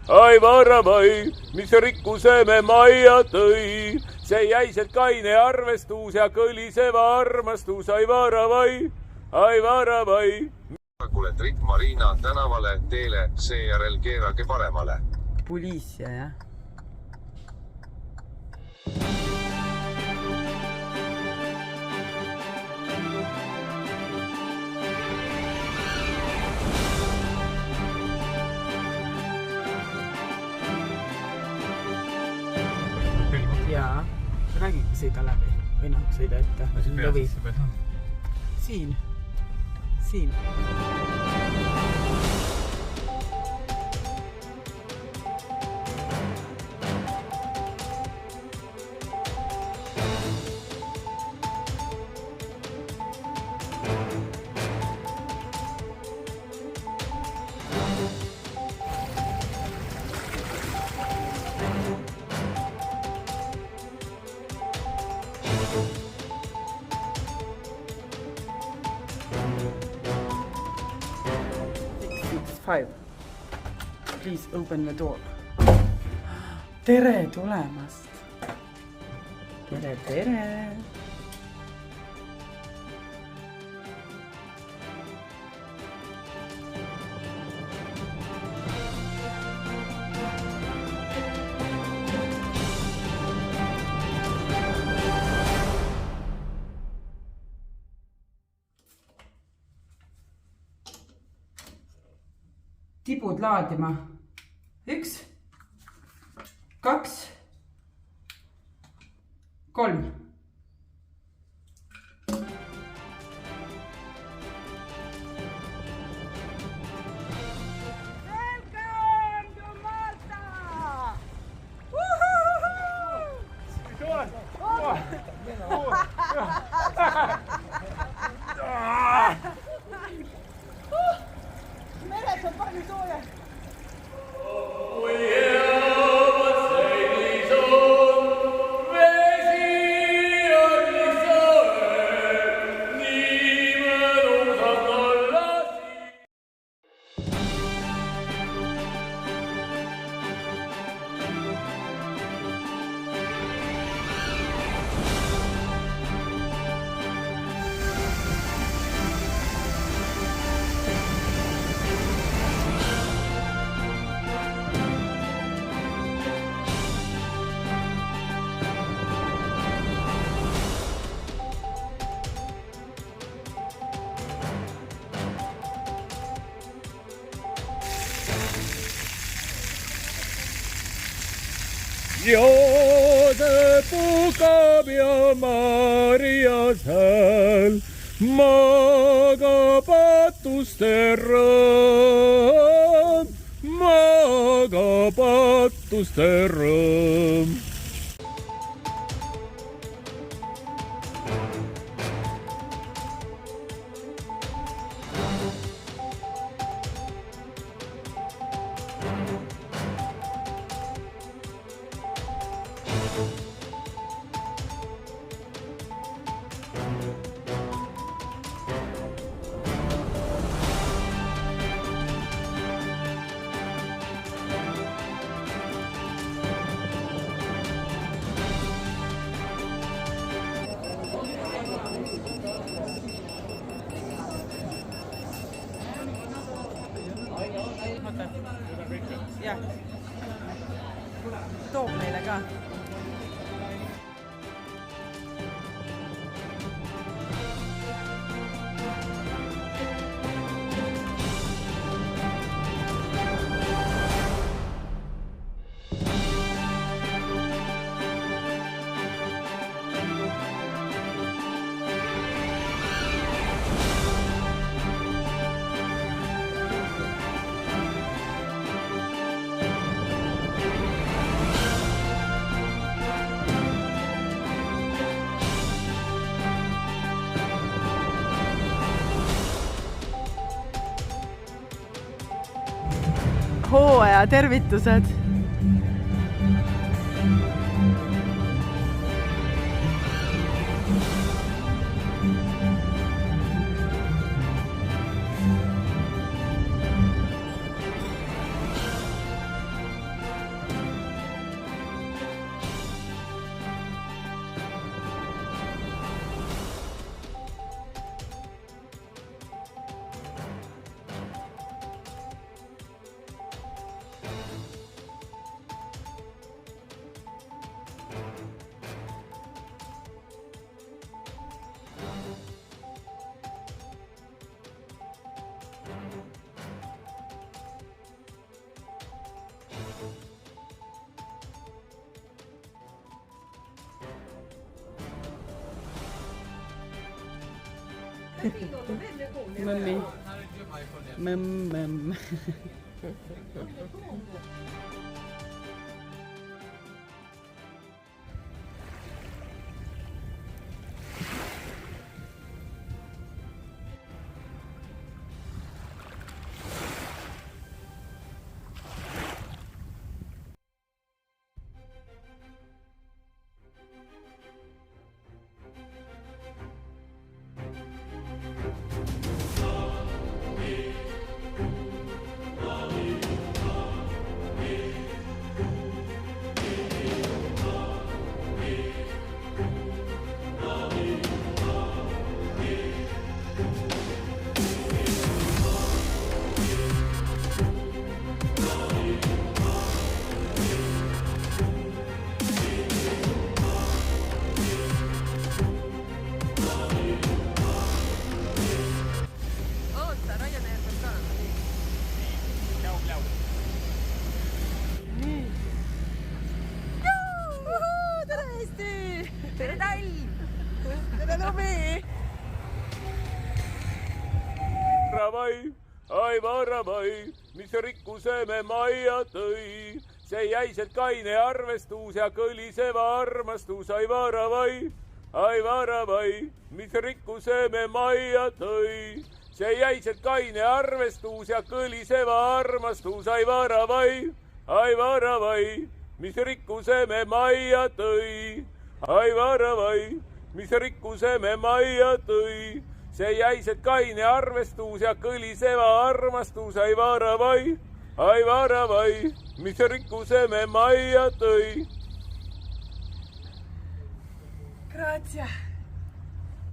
ai varavai, mis rikkuse me majja tõi. See jäiselt kaine arvestus ja kõliseva armastus, ai varavai. Kuule Tritt Marina tänavale, teele, seejärel keerake paremale. Poliisia, jah? Jaa, räägi, sõida läbi või noh, sõida ette. Lõvi. Siin. Please open the door. Tere tulemast. Tere. Tibud laadima. 1, 2, 3. Meres on palju sooja. Joosep pukab ja Maria seal magab patuste rõõm. Jah. Toob meile ka. Hooaja tervitused. Mõmmi. Mõmm. Tere talv! Tere lumi! Ai varavai, mis rikkuse me majja tõi. See jäiselt kaine arvestus ja kõliseva armastus. Ai varavai, mis rikkuse me majja tõi. See jäiselt kaine arvestus ja kõliseva armastus. Ai varavai, mis rikkuse me majja tõi. Ai varavai, mis rikkuse me majja tõi. See jäiselt kaine arvestus ja kõliseva armastus. Ai varavai, mis rikkuse me majja tõi. Grazie!